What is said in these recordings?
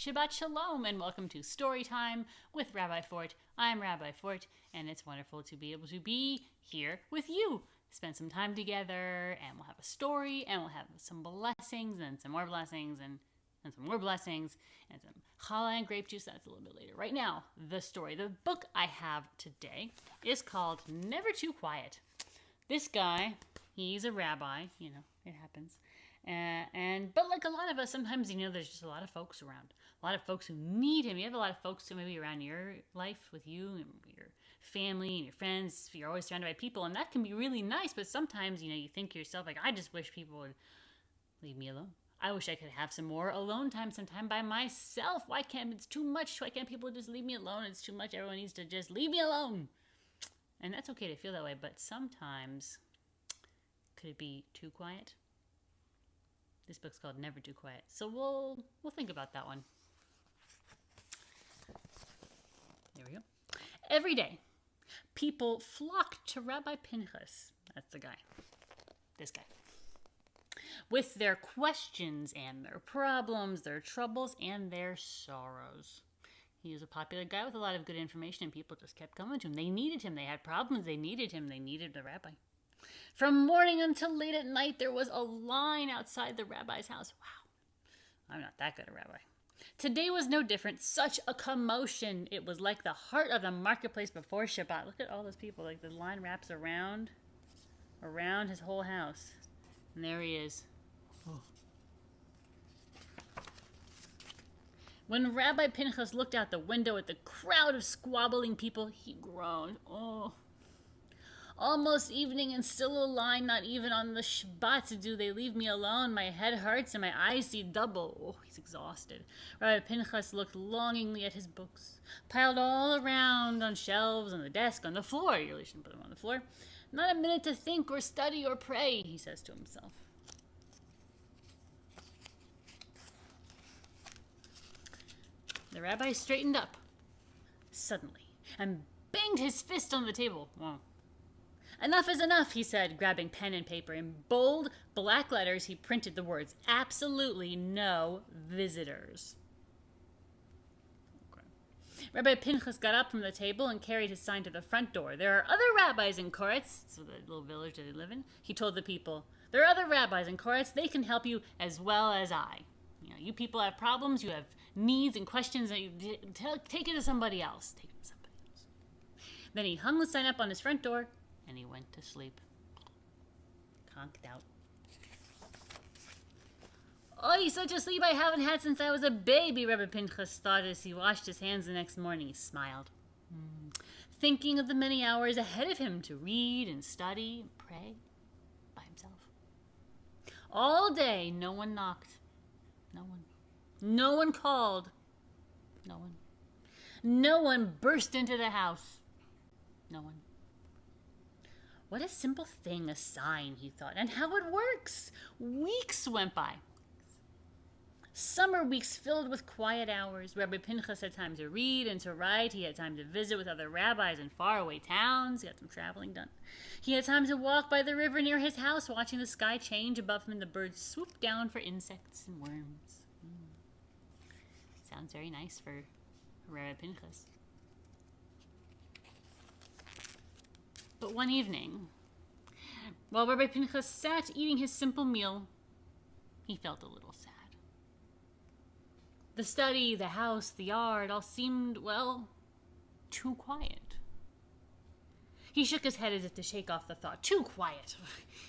Shabbat Shalom and welcome to Story Time with Rabbi Fort. I'm Rabbi Fort and it's wonderful to be able to be here with you. Spend some time together and we'll have a story and we'll have some blessings and some more blessings and some more blessings and some challah and grape juice. That's a little bit later. Right now, the story. The book I have today is called Never Too Quiet. This guy, he's a rabbi, it happens. But like a lot of us, sometimes, there's just a lot of folks around. A lot of folks who need him. You have a lot of folks who maybe around your life with you and your family and your friends. You're always surrounded by people, and that can be really nice. But sometimes, you think to yourself, like, I just wish people would leave me alone. I wish I could have some more alone time, some time by myself. It's too much. Why can't people just leave me alone? It's too much. Everyone needs to just leave me alone. And that's okay to feel that way. But sometimes, could it be too quiet? This book's called Never Too Quiet. So we'll think about that one. There we go. Every day, people flock to Rabbi Pinchas. That's the guy. This guy. With their questions and their problems, their troubles, and their sorrows. He was a popular guy with a lot of good information, and people just kept coming to him. They needed him. They had problems. They needed him. They needed the rabbi. From morning until late at night, there was a line outside the rabbi's house. Wow, I'm not that good a rabbi. Today was no different. Such a commotion. It was like the heart of the marketplace before Shabbat. Look at all those people. Like the line wraps around his whole house. And there he is. Oh. When Rabbi Pinchas looked out the window at the crowd of squabbling people, he groaned. Oh. Almost evening and still a line, not even on the Shabbat do they leave me alone. My head hurts and my eyes see double. Oh, he's exhausted. Rabbi Pinchas looked longingly at his books, piled all around on shelves, on the desk, on the floor. You really shouldn't put them on the floor. Not a minute to think or study or pray, he says to himself. The rabbi straightened up suddenly and banged his fist on the table. Wow. Enough is enough, he said, grabbing pen and paper. In bold, black letters, he printed the words, absolutely no visitors. Okay. Rabbi Pinchas got up from the table and carried his sign to the front door. There are other rabbis in Koretz, so the little village that they live in. He told the people, there are other rabbis in Koretz. They can help you as well as I. You people have problems, you have needs and questions. Take it to somebody else. Take it to somebody else. Then he hung the sign up on his front door, and he went to sleep. Conked out. Oh, such a sleep I haven't had since I was a baby, Rabbi Pinchas thought as he washed his hands the next morning. He smiled, thinking of the many hours ahead of him to read and study and pray by himself. All day, no one knocked. No one. No one called. No one. No one burst into the house. No one. What a simple thing, a sign, he thought, and how it works. Weeks went by. Summer weeks filled with quiet hours. Rabbi Pinchas had time to read and to write. He had time to visit with other rabbis in faraway towns. He had some traveling done. He had time to walk by the river near his house, watching the sky change above him and the birds swoop down for insects and worms. Sounds very nice for Rabbi Pinchas. But one evening, while Rabbi Pinchas sat eating his simple meal, he felt a little sad. The study, the house, the yard, all seemed, too quiet. He shook his head as if to shake off the thought. Too quiet.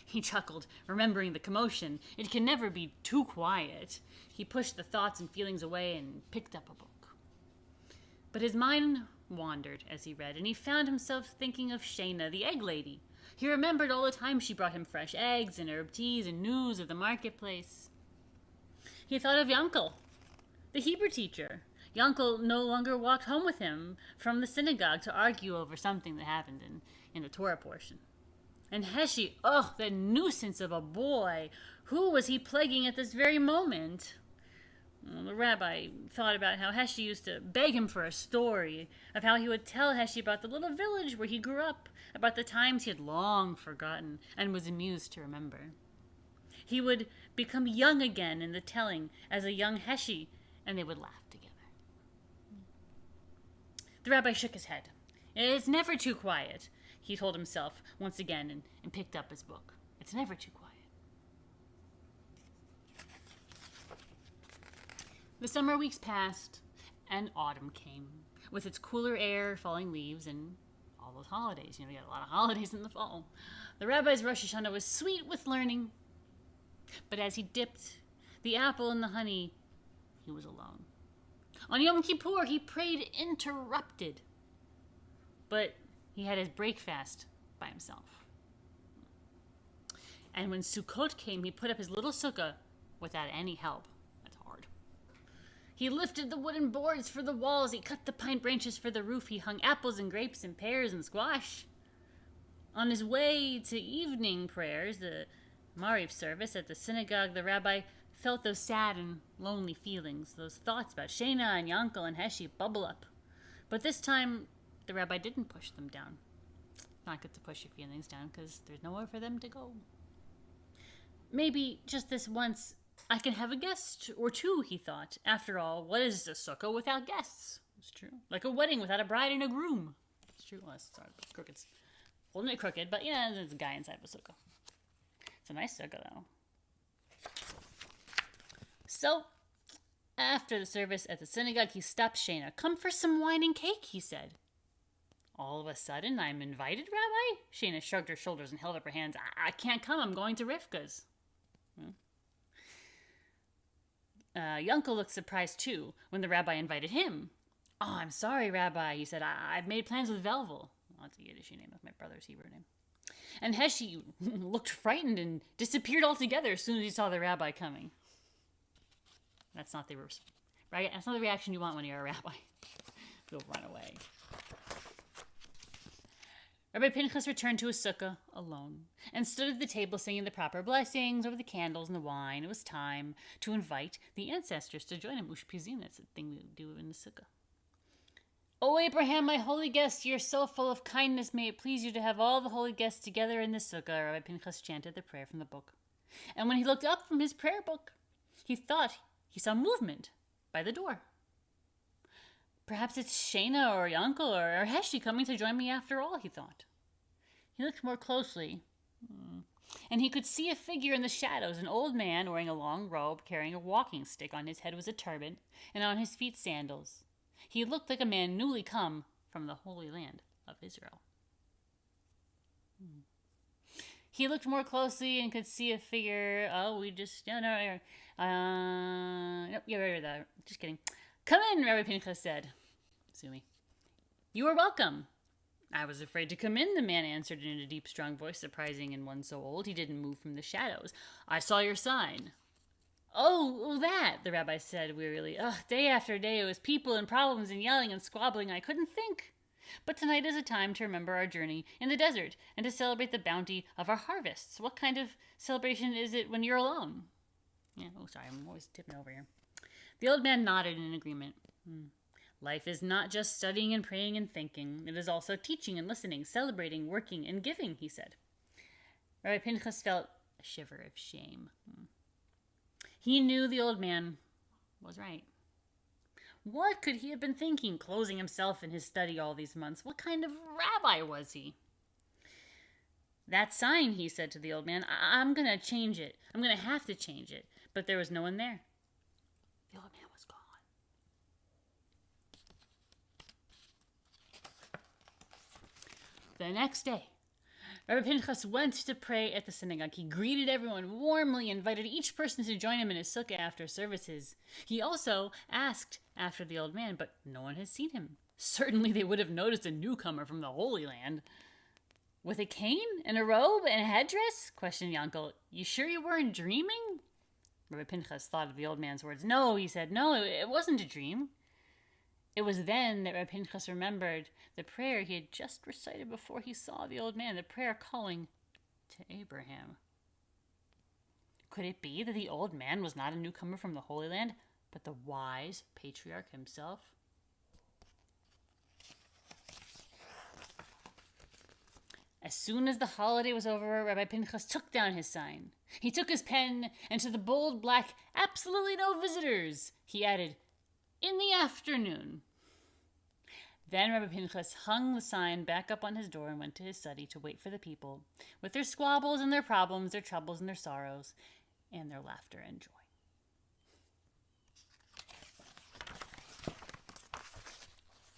He chuckled, remembering the commotion. It can never be too quiet. He pushed the thoughts and feelings away and picked up a book. But his mind wandered as he read, and he found himself thinking of Shana, the egg lady. He remembered all the time she brought him fresh eggs and herb teas and news of the marketplace. He thought of Yankel, the Hebrew teacher. Yankel no longer walked home with him from the synagogue to argue over something that happened in the Torah portion. And Heshi, the nuisance of a boy. Who was he plaguing at this very moment? Well, the rabbi thought about how Heshi used to beg him for a story, of how he would tell Heshi about the little village where he grew up, about the times he had long forgotten and was amused to remember. He would become young again in the telling as a young Heshi, and they would laugh together. The rabbi shook his head. It's never too quiet, he told himself once again and picked up his book. It's never too quiet. The summer weeks passed, and autumn came, with its cooler air, falling leaves, and all those holidays. We got a lot of holidays in the fall. The rabbi's Rosh Hashanah was sweet with learning, but as he dipped the apple in the honey, he was alone. On Yom Kippur, he prayed interrupted, but he had his breakfast by himself. And when Sukkot came, he put up his little sukkah without any help. That's hard. He lifted the wooden boards for the walls. He cut the pine branches for the roof. He hung apples and grapes and pears and squash. On his way to evening prayers, the Mariv service at the synagogue, the rabbi felt those sad and lonely feelings. Those thoughts about Shena and Yankel and Heshi bubble up. But this time, the rabbi didn't push them down. Not good to push your feelings down because there's nowhere for them to go. Maybe just this once I can have a guest or two, he thought. After all, what is a sukkah without guests? It's true. Like a wedding without a bride and a groom. It's true. Well, sorry, crooked's holding it crooked, but yeah, there's a guy inside the sukkah. It's a nice sukkah, though. So, after the service at the synagogue, he stopped Shena. Come for some wine and cake, he said. All of a sudden, I'm invited, Rabbi? Shena shrugged her shoulders and held up her hands. I can't come. I'm going to Rivka's. Yankel looked surprised, too, when the rabbi invited him. Oh, I'm sorry, Rabbi, he said. I've made plans with Velvel. Well, that's a Yiddish name. That's my brother's Hebrew name. And Heshi looked frightened and disappeared altogether as soon as he saw the rabbi coming. That's not the reaction you want when you're a rabbi. You'll run away. Rabbi Pinchas returned to his sukkah alone and stood at the table singing the proper blessings over the candles and the wine. It was time to invite the ancestors to join him. Ushpizin, that's the thing we do in the sukkah. O Abraham, my holy guest, you're so full of kindness. May it please you to have all the holy guests together in the sukkah. Rabbi Pinchas chanted the prayer from the book. And when he looked up from his prayer book, he thought he saw movement by the door. Perhaps it's Shena or Yankel or Heshi coming to join me after all, he thought. He looked more closely, and he could see a figure in the shadows, an old man wearing a long robe, carrying a walking stick. On his head was a turban, and on his feet sandals. He looked like a man newly come from the Holy Land of Israel. He looked more closely and could see a figure. Just kidding. Come in, Rabbi Pinchas said. Sue me. You are welcome. I was afraid to come in, the man answered in a deep, strong voice, surprising in one so old. He didn't move from the shadows. I saw your sign. Oh, that, the rabbi said wearily. Day after day it was people and problems and yelling and squabbling. I couldn't think. But tonight is a time to remember our journey in the desert and to celebrate the bounty of our harvests. What kind of celebration is it when you're alone? I'm always tipping over here. The old man nodded in agreement. Life is not just studying and praying and thinking. It is also teaching and listening, celebrating, working, and giving, he said. Rabbi Pinchas felt a shiver of shame. He knew the old man was right. What could he have been thinking, closing himself in his study all these months? What kind of rabbi was he? That sign, he said to the old man, I'm going to change it. I'm going to have to change it. But there was no one there. The old man was gone. The next day, Rabbi Pinchas went to pray at the synagogue. He greeted everyone warmly, invited each person to join him in his sukkah after services. He also asked after the old man, but no one had seen him. Certainly they would have noticed a newcomer from the Holy Land. With a cane and a robe and a headdress? Questioned Yankel. You sure you weren't dreaming? Rabbi Pinchas thought of the old man's words. No, he said, no, it wasn't a dream. It was then that Rabbi Pinchas remembered the prayer he had just recited before he saw the old man, the prayer calling to Abraham. Could it be that the old man was not a newcomer from the Holy Land, but the wise patriarch himself? As soon as the holiday was over, Rabbi Pinchas took down his sign. He took his pen, and to the bold black, absolutely no visitors, he added, in the afternoon. Then Rabbi Pinchas hung the sign back up on his door and went to his study to wait for the people, with their squabbles and their problems, their troubles and their sorrows, and their laughter and joy.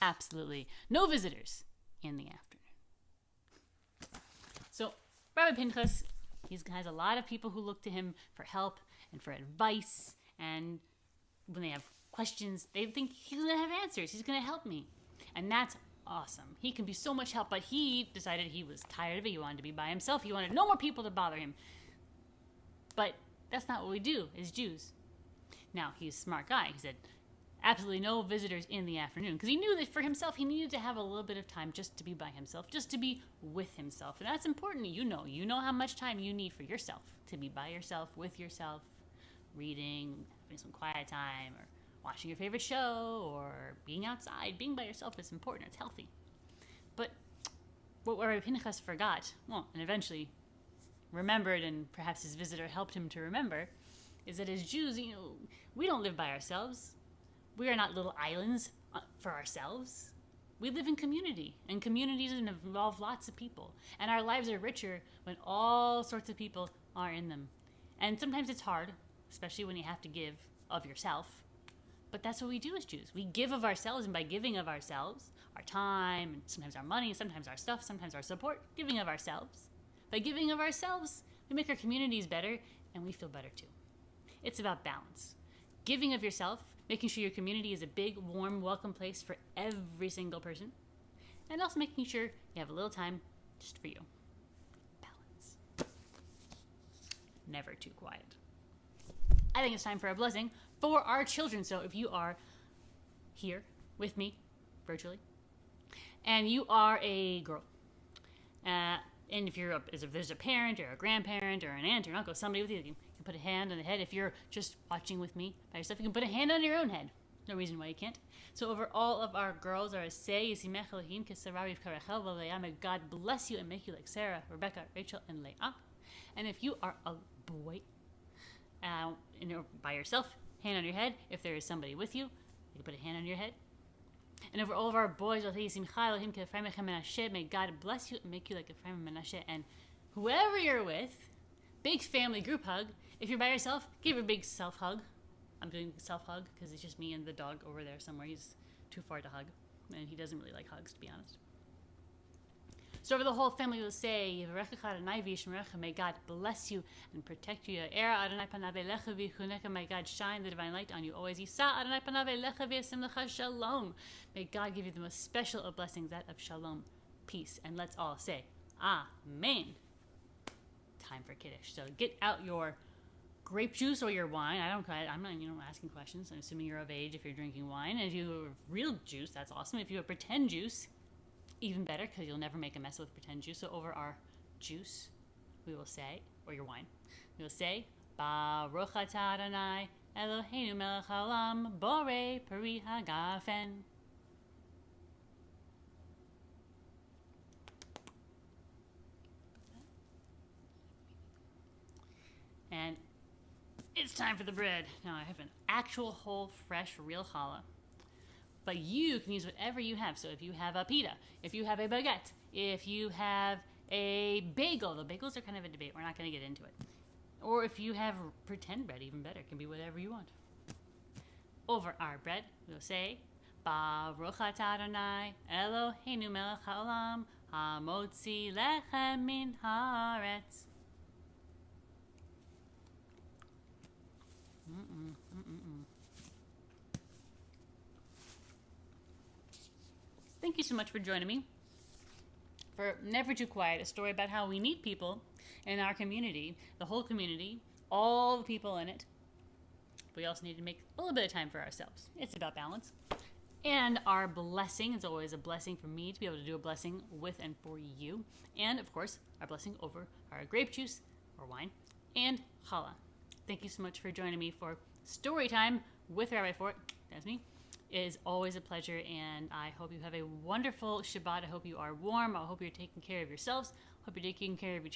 Absolutely no visitors in the afternoon. So Rabbi Pinchas, he has a lot of people who look to him for help and for advice, and when they have questions, they think he's going to have answers. He's going to help me. And that's awesome. He can be so much help, but he decided he was tired of it. He wanted to be by himself. He wanted no more people to bother him. But that's not what we do as Jews. Now, he's a smart guy. He said, absolutely no visitors in the afternoon, because he knew that for himself, he needed to have a little bit of time just to be by himself, just to be with himself. And that's important. You know how much time you need for yourself, to be by yourself, with yourself, reading, having some quiet time, or watching your favorite show, or being outside. Being by yourself is important. It's healthy. But what Rabbi Pinchas forgot, and eventually remembered, and perhaps his visitor helped him to remember, is that as Jews, we don't live by ourselves. We are not little islands for ourselves. We live in community, and communities involve lots of people. And our lives are richer when all sorts of people are in them. And sometimes it's hard, especially when you have to give of yourself. But that's what we do as Jews. We give of ourselves, and by giving of ourselves, our time, and sometimes our money, sometimes our stuff, sometimes our support, giving of ourselves. By giving of ourselves, we make our communities better, and we feel better too. It's about balance. Giving of yourself, making sure your community is a big, warm, welcome place for every single person, and also making sure you have a little time just for you. Balance. Never too quiet. I think it's time for a blessing for our children. So if you are here with me virtually, and you are a girl, and if there's a parent or a grandparent or an aunt or an uncle, somebody with you, you can put a hand on the head. If you're just watching with me by yourself, you can put a hand on your own head. No reason why you can't. So over all of our girls, may God bless you and make you like Sarah, Rebecca, Rachel, and Leah. And if you are a boy, by yourself, hand on your head. If there is somebody with you, you can put a hand on your head. And over all of our boys, may God bless you and make you like Ephraim and Menashe. And whoever you're with, big family group hug. If you're by yourself, give a big self-hug. I'm doing self-hug because it's just me and the dog over there somewhere. He's too far to hug, and he doesn't really like hugs, to be honest. So over the whole family will say, may God bless you and protect you. May God shine the divine light on you always. May God give you the most special of blessings, that of shalom, peace. And let's all say, Amen. Time for Kiddush. So get out your grape juice or your wine. I'm not asking questions. I'm assuming you're of age if you're drinking wine. And if you have real juice, that's awesome. If you have pretend juice, even better, because you'll never make a mess with pretend juice. So over our juice, we will say, or your wine, we will say, Baruch atah Adonai Eloheinu melech haolam borei peri hagafen. And it's time for the bread. Now I have an actual whole, fresh, real challah. But you can use whatever you have. So if you have a pita, if you have a baguette, if you have a bagel, the bagels are kind of a debate. We're not going to get into it. Or if you have pretend bread, even better. It can be whatever you want. Over our bread, we'll say, Baruch atah Adonai Eloheinu melech haolam hamotzi lechem min haaretz. Thank you so much for joining me for Never Too Quiet, a story about how we need people in our community, the whole community, all the people in it. We also need to make a little bit of time for ourselves. It's about balance. And our blessing, it's always a blessing for me to be able to do a blessing with and for you. And, of course, our blessing over our grape juice or wine and challah. Thank you so much for joining me for Story Time with Rabbi Fort. That's me. It is always a pleasure, and I hope you have a wonderful Shabbat. I hope you are warm. I hope you're taking care of yourselves. I hope you're taking care of each other.